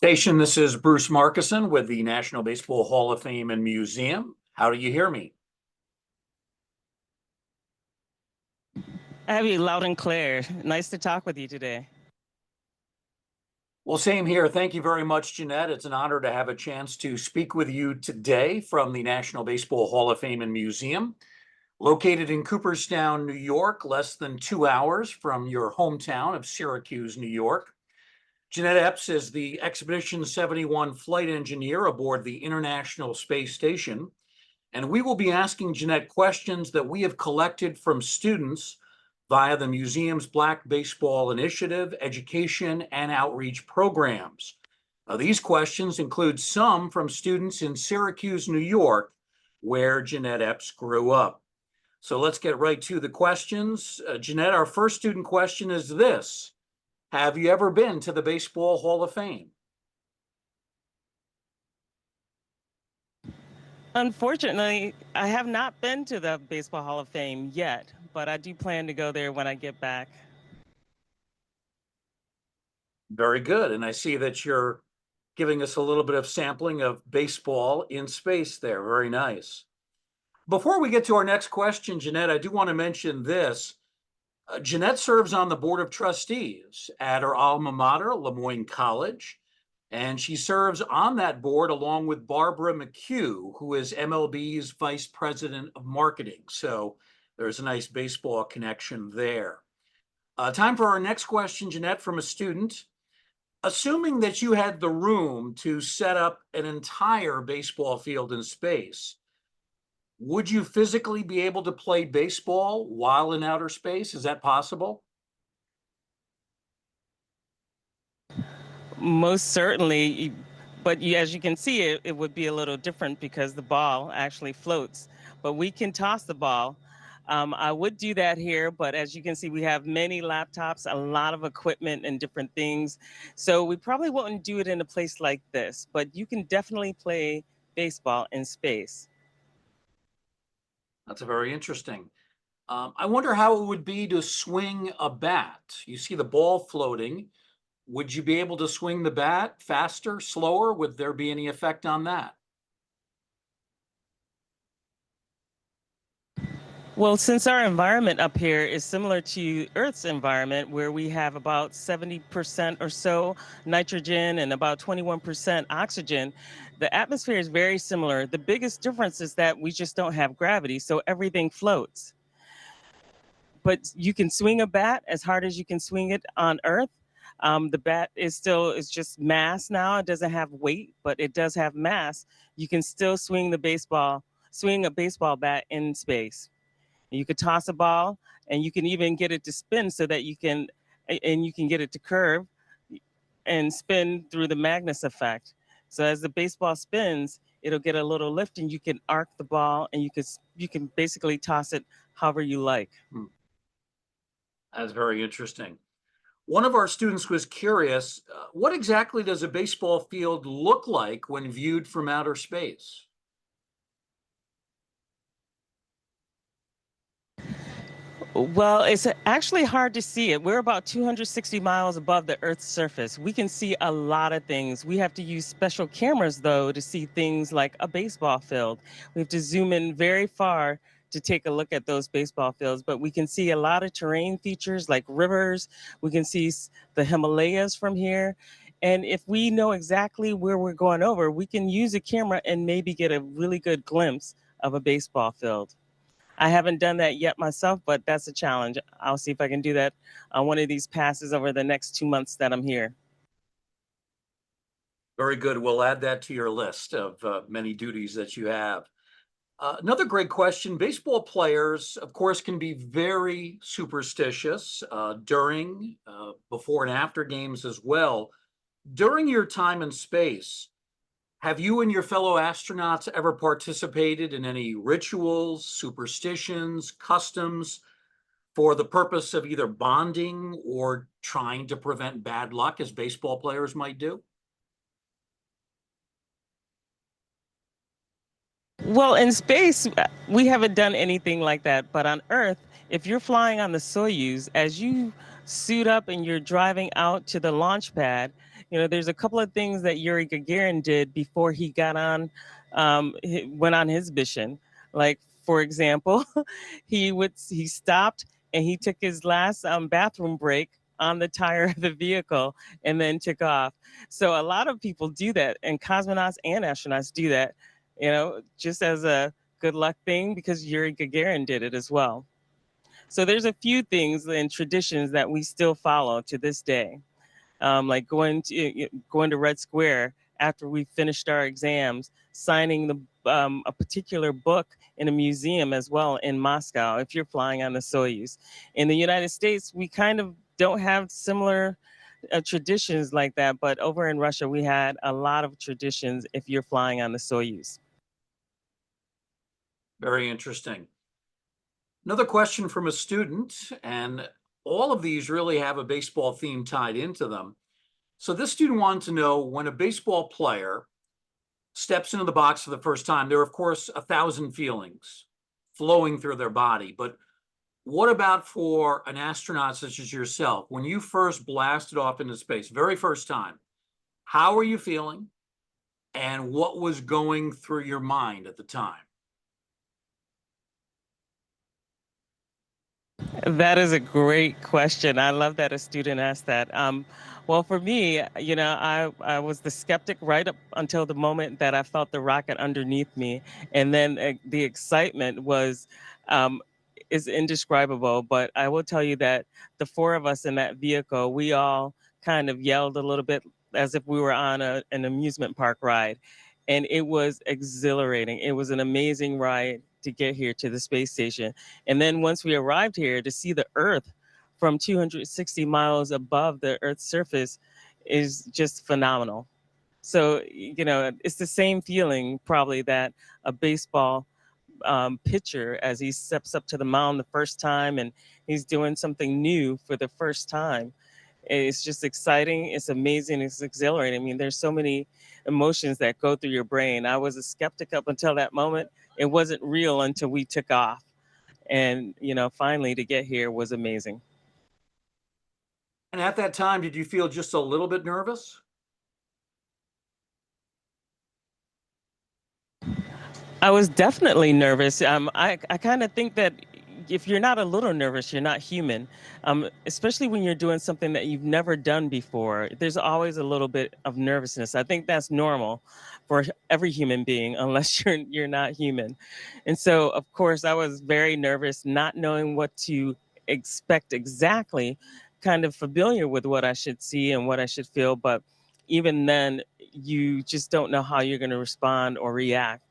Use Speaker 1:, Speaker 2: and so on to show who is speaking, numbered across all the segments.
Speaker 1: Station, this is Bruce Markison with the National Baseball Hall of Fame and Museum. How do you hear me?
Speaker 2: I have you loud and clear. Nice to talk with you today.
Speaker 1: Well, same here. Thank you very much, Jeanette. It's an honor to have a chance to speak with you today from the National Baseball Hall of Fame and Museum, located in Cooperstown, New York, less than 2 hours from your hometown of Syracuse, New York. Jeanette Epps is the Expedition 71 flight engineer aboard the International Space Station, and we will be asking Jeanette questions that we have collected from students via the museum's Black Baseball Initiative, education, and outreach programs. These questions include some from students in Syracuse, New York, where Jeanette Epps grew up. So let's get right to the questions. Jeanette, our first student question is this. Have you ever been to the Baseball Hall of Fame?
Speaker 2: Unfortunately, I have not been to the Baseball Hall of Fame yet, but I do plan to go there when I get back.
Speaker 1: Very good. And I see that you're giving us a little bit of sampling of baseball in space there. Very nice. Before we get to our next question, Jeanette, I do want to mention this. Jeanette serves on the Board of Trustees at her alma mater, Lemoyne College, and she serves on that board along with Barbara McHugh, who is MLB's Vice President of Marketing. So there's a nice baseball connection there. Time for our next question, Jeanette, from a student. Assuming that you had the room to set up an entire baseball field in space, would you physically be able to play baseball while in outer space? Is that possible?
Speaker 2: Most certainly, but as you can see, it would be a little different because the ball actually floats, but we can toss the ball. I would do that here, but as you can see, we have many laptops, a lot of equipment and different things. So we probably wouldn't do it in a place like this, but you can definitely play baseball in space.
Speaker 1: That's very interesting. I wonder how it would be to swing a bat. You see the ball floating. Would you be able to swing the bat faster, slower? Would there be any effect on that?
Speaker 2: Well, since our environment up here is similar to Earth's environment, where we have about 70% or so nitrogen and about 21% oxygen, the atmosphere is very similar. The biggest difference is that we just don't have gravity, so everything floats. But you can swing a bat as hard as you can swing it on Earth. The bat is just mass now. It doesn't have weight, but it does have mass. You can still swing a baseball bat in space. You could toss a ball and you can even get it to spin so that you can get it to curve and spin through the Magnus effect. So as the baseball spins, it'll get a little lift and you can arc the ball and you can basically toss it however you like.
Speaker 1: That's very interesting. One of our students was curious, what exactly does a baseball field look like when viewed from outer space?
Speaker 2: Well, it's actually hard to see it. We're about 260 miles above the Earth's surface. We can see a lot of things. We have to use special cameras, though, to see things like a baseball field. We have to zoom in very far to take a look at those baseball fields, but we can see a lot of terrain features like rivers. We can see the Himalayas from here. And if we know exactly where we're going over, we can use a camera and maybe get a really good glimpse of a baseball field. I haven't done that yet myself, but that's a challenge. I'll see if I can do that on one of these passes over the next 2 months that I'm here.
Speaker 1: Very good. We'll add that to your list of many duties that you have. Another great question. Baseball players, of course, can be very superstitious during, before, and after games as well. During your time in space, have you and your fellow astronauts ever participated in any rituals, superstitions, customs for the purpose of either bonding or trying to prevent bad luck, as baseball players might do?
Speaker 2: Well, in space, we haven't done anything like that. But on Earth, if you're flying on the Soyuz, as you suit up and you're driving out to the launch pad, there's a couple of things that Yuri Gagarin did before he got on, went on his mission. Like, for example, he stopped and he took his last bathroom break on the tire of the vehicle and then took off. So a lot of people do that, and cosmonauts and astronauts do that, just as a good luck thing, because Yuri Gagarin did it as well. So there's a few things and traditions that we still follow to this day, like going to Red Square after we finished our exams, signing a particular book in a museum as well in Moscow if you're flying on the Soyuz. In the United States, we kind of don't have similar traditions like that, but over in Russia, we had a lot of traditions if you're flying on the Soyuz.
Speaker 1: Very interesting. Another question from a student, and all of these really have a baseball theme tied into them. So this student wanted to know, when a baseball player steps into the box for the first time, there are, of course, 1,000 feelings flowing through their body. But what about for an astronaut such as yourself? When you first blasted off into space, very first time, how were you feeling? And what was going through your mind at the time?
Speaker 2: That is a great question. I love that a student asked that. Well, for me, I was the skeptic right up until the moment that I felt the rocket underneath me, and then the excitement um, is indescribable. But I will tell you that the four of us in that vehicle, we all kind of yelled a little bit as if we were on an amusement park ride, and it was exhilarating. It was an amazing ride to get here to the space station. And then once we arrived here, to see the Earth from 260 miles above the Earth's surface is just phenomenal. So, it's the same feeling probably that a baseball pitcher, as he steps up to the mound the first time and he's doing something new for the first time. It's just exciting. It's amazing. It's exhilarating. I mean, there's so many emotions that go through your brain. I was a skeptic up until that moment. It wasn't real until we took off. And, finally to get here was amazing.
Speaker 1: And at that time, did you feel just a little bit nervous?
Speaker 2: I was definitely nervous. I kind of think that if you're not a little nervous, you're not human. Especially when you're doing something that you've never done before. There's always a little bit of nervousness. I think that's normal for every human being, unless you're not human. And so, of course, I was very nervous, not knowing what to expect exactly, kind of familiar with what I should see and what I should feel. But even then, you just don't know how you're going to respond or react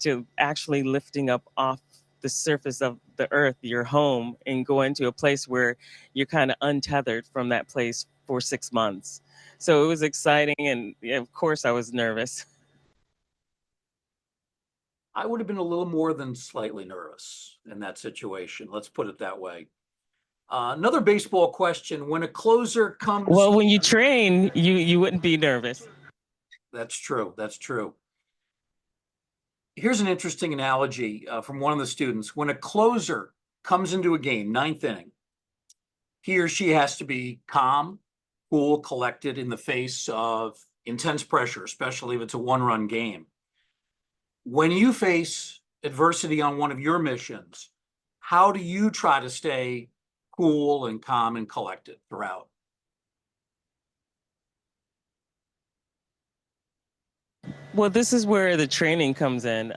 Speaker 2: to actually lifting up off the surface of the earth, your home, and going to a place where you're kind of untethered from that place for 6 months. So it was exciting. And yeah, of course, I was nervous.
Speaker 1: I would have been a little more than slightly nervous in that situation. Let's put it that way. Another baseball question. When a closer comes,
Speaker 2: Well, when you train, you wouldn't be nervous.
Speaker 1: that's true. That's true. Here's an interesting analogy from one of the students. When a closer comes into a game, ninth inning, he or she has to be calm, cool, collected in the face of intense pressure, especially if it's a one-run game. When you face adversity on one of your missions, how do you try to stay cool and calm and collected throughout?
Speaker 2: Well, this is where the training comes in.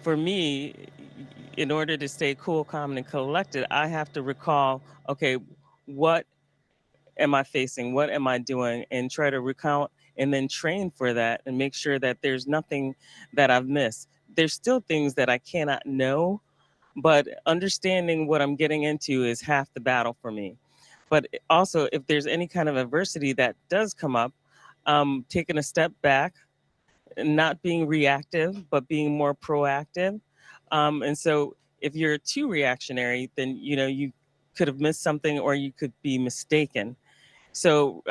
Speaker 2: For me, in order to stay cool, calm, and collected, I have to recall, okay, what am I facing? What am I doing? And try to recount and then train for that and make sure that there's nothing that I've missed. There's still things that I cannot know, but understanding what I'm getting into is half the battle for me. But also, if there's any kind of adversity that does come up, taking a step back, not being reactive, but being more proactive. And so if you're too reactionary, then, you could have missed something or you could be mistaken. So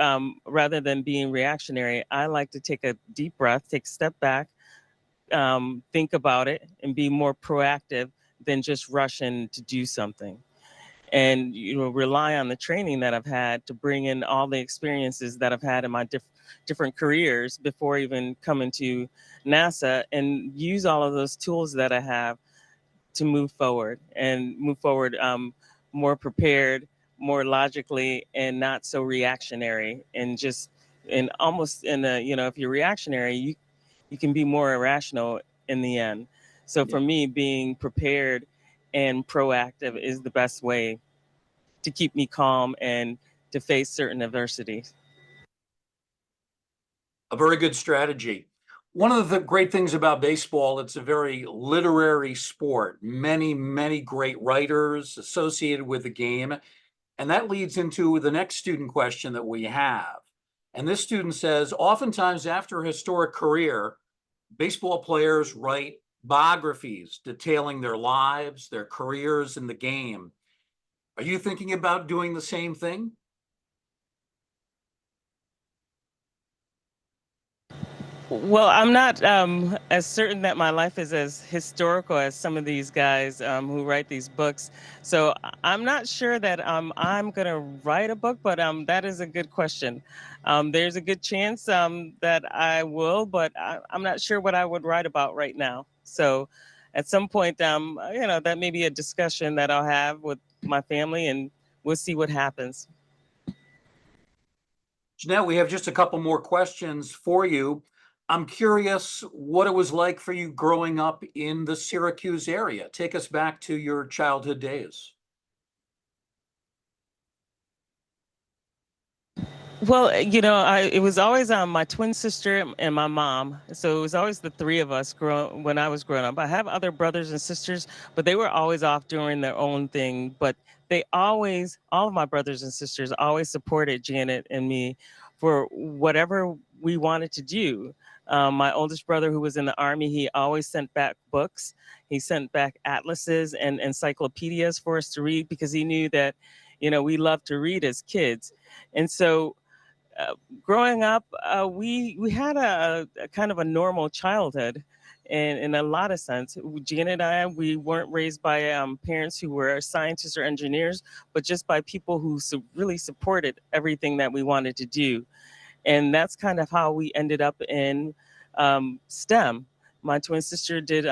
Speaker 2: rather than being reactionary, I like to take a deep breath, take a step back, think about it, and be more proactive than just rush in to do something. and rely on the training that I've had to bring in all the experiences that I've had in my different careers before even coming to NASA, and use all of those tools that I have to move forward more prepared, more logically, and not so reactionary. And almost in a, if you're reactionary, you can be more irrational in the end. So for
Speaker 1: Yeah.
Speaker 2: me, being prepared and proactive is the best way to keep me calm and to face certain adversities.
Speaker 1: A very good strategy. One of the great things about baseball, it's a very literary sport. Many, many great writers associated with the game. And that leads into the next student question that we have. And this student says, oftentimes after a historic career, baseball players write biographies detailing their lives, their careers in the game. Are you thinking about doing the same thing?
Speaker 2: Well, I'm not as certain that my life is as historical as some of these guys who write these books. So I'm not sure that I'm going to write a book, but that is a good question. There's a good chance that I will, but I'm not sure what I would write about right now. So at some point, that may be a discussion that I'll have with my family, and we'll see what happens.
Speaker 1: Jeanette, we have just a couple more questions for you. I'm curious what it was like for you growing up in the Syracuse area. Take us back to your childhood days.
Speaker 2: Well, it was always my twin sister and my mom. So it was always the three of us when I was growing up. I have other brothers and sisters, but they were always off doing their own thing. But all of my brothers and sisters always supported Janet and me for whatever we wanted to do. My oldest brother, who was in the Army, he always sent back books. He sent back atlases and encyclopedias for us to read because he knew that, we loved to read as kids. And so uh, growing up, we had a kind of a normal childhood, in a lot of sense. Janet and I, we weren't raised by parents who were scientists or engineers, but just by people who really supported everything that we wanted to do, and that's kind of how we ended up in STEM. My twin sister did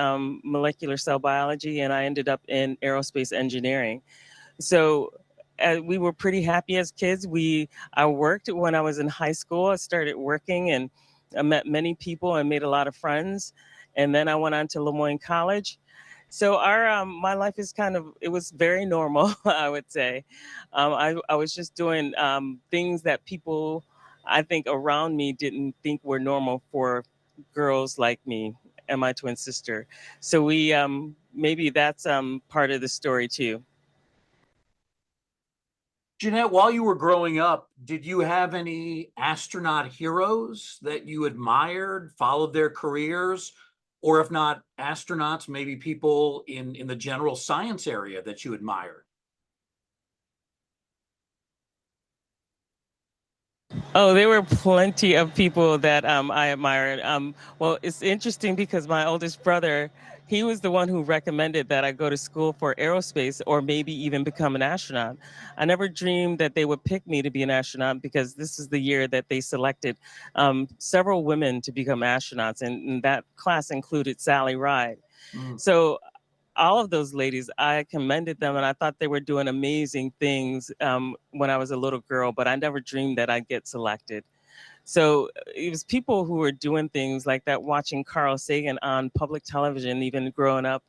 Speaker 2: molecular cell biology, and I ended up in aerospace engineering. So we were pretty happy as kids. I worked when I was in high school. I started working, and I met many people and made a lot of friends. And then I went on to Lemoyne College. So my life is it was very normal, I would say. I was just doing things that people, I think, around me didn't think were normal for girls like me and my twin sister. So maybe that's part of the story too.
Speaker 1: Jeanette, while you were growing up, did you have any astronaut heroes that you admired, followed their careers? Or if not astronauts, maybe people in the general science area that you admired?
Speaker 2: Oh, there were plenty of people that I admired. Well, it's interesting because my oldest brother, he was the one who recommended that I go to school for aerospace or maybe even become an astronaut. I never dreamed that they would pick me to be an astronaut because this is the year that they selected several women to become astronauts, and that class included Sally Ride.
Speaker 1: Mm.
Speaker 2: So all of those ladies, I commended them, and I thought they were doing amazing things when I was a little girl, but I never dreamed that I'd get selected. So it was people who were doing things like that, watching Carl Sagan on public television, even growing up,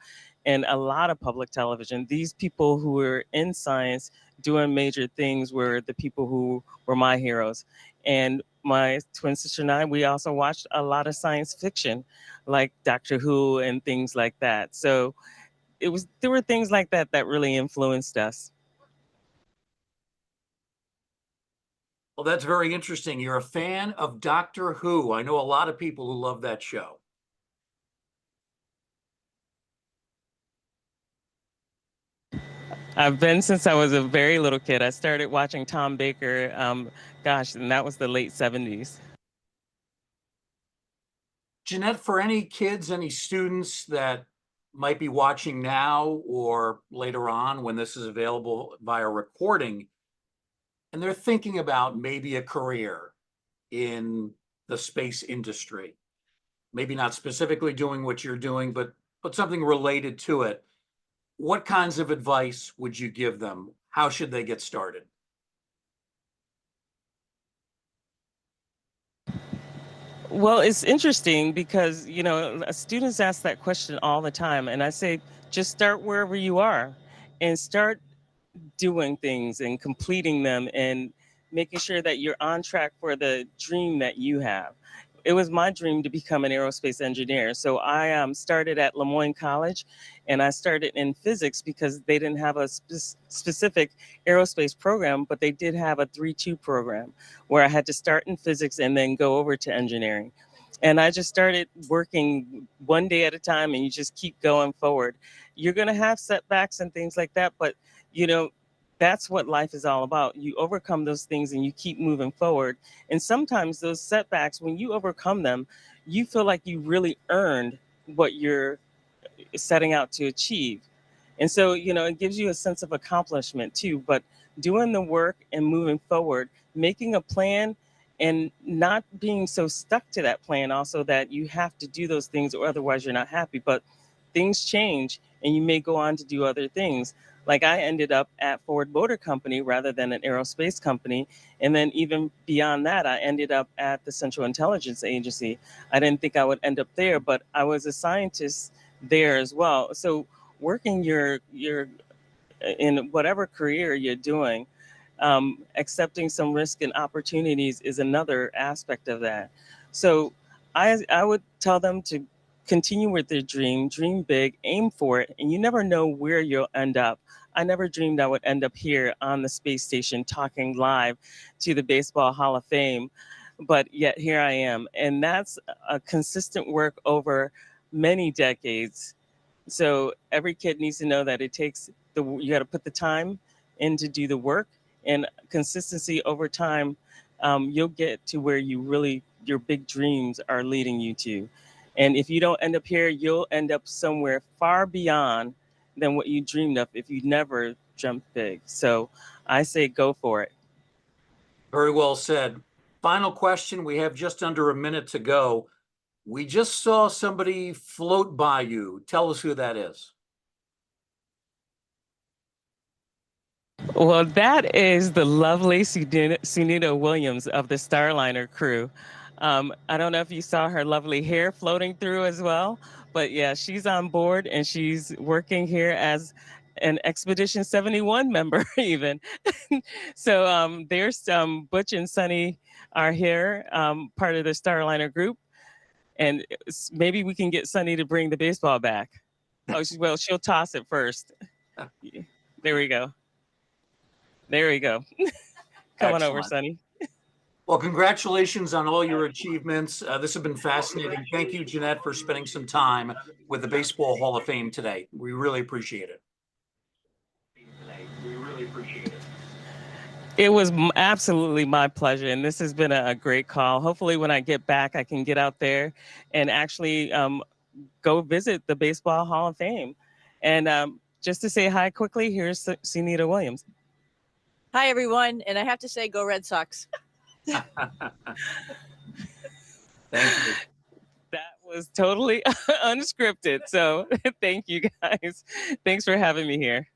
Speaker 2: and a lot of public television. These people who were in science doing major things were the people who were my heroes. And my twin sister and I, we also watched a lot of science fiction, like Doctor Who and things like that. So there were things like that that really influenced us.
Speaker 1: Well, that's very interesting. You're a fan of Doctor Who. I know a lot of people who love that show.
Speaker 2: I've been since I was a very little kid. I started watching Tom Baker, gosh, and that was the late 70s.
Speaker 1: Jeanette, for any kids, any students that might be watching now or later on when this is available via recording, and they're thinking about maybe a career in the space industry, maybe not specifically doing what you're doing, but something related to it, what kinds of advice would you give them? How should they get started?
Speaker 2: Well, it's interesting because, students ask that question all the time. And I say, just start wherever you are and start doing things and completing them and making sure that you're on track for the dream that you have. It was my dream to become an aerospace engineer. So I started at Lemoyne College and I started in physics because they didn't have a specific aerospace program, but they did have a 3-2 program where I had to start in physics and then go over to engineering. And I just started working one day at a time and you just keep going forward. You're going to have setbacks and things like that, but you know, that's what life is all about. You overcome those things and you keep moving forward. And sometimes those setbacks, when you overcome them, you feel like you really earned what you're setting out to achieve. And so, it gives you a sense of accomplishment too. But doing the work and moving forward, making a plan and not being so stuck to that plan, also that you have to do those things or otherwise you're not happy. But things change and you may go on to do other things. Like I ended up at Ford Motor Company rather than an aerospace company. And then even beyond that, I ended up at the Central Intelligence Agency. I didn't think I would end up there, but I was a scientist there as well. So working your in whatever career you're doing, accepting some risk and opportunities is another aspect of that. So I would tell them to continue with their dream big, aim for it, and you never know where you'll end up. I never dreamed I would end up here on the space station talking live to the Baseball Hall of Fame, but yet here I am. And that's a consistent work over many decades. So every kid needs to know that it takes you got to put the time in to do the work and consistency over time. You'll get to where your big dreams are leading you to. And if you don't end up here, you'll end up somewhere far beyond than what you dreamed of if you never jump big. So I say go for it.
Speaker 1: Very well said. Final question. We have just under a minute to go. We just saw somebody float by you. Tell us who that is.
Speaker 2: Well, that is the lovely Sunita Williams of the Starliner crew. I don't know if you saw her lovely hair floating through as well, but yeah, she's on board and she's working here as an Expedition 71 member, even. So there's Butch and Sunny are here, part of the Starliner group, and maybe we can get Sunny to bring the baseball back. Oh, well, she'll toss it first. There we go. There we go. Come on over,
Speaker 1: Excellent.
Speaker 2: Sonny.
Speaker 1: Well, congratulations on all your achievements. This has been fascinating. Thank you, Jeanette, for spending some time with the Baseball Hall of Fame today. We really appreciate it.
Speaker 2: It was absolutely my pleasure, and this has been a great call. Hopefully, when I get back, I can get out there and actually go visit the Baseball Hall of Fame. And just to say hi quickly, here's Sunita Williams.
Speaker 3: Hi, everyone. And I have to say, go Red Sox.
Speaker 1: Thank you.
Speaker 2: That was totally unscripted. So thank you guys. Thanks for having me here.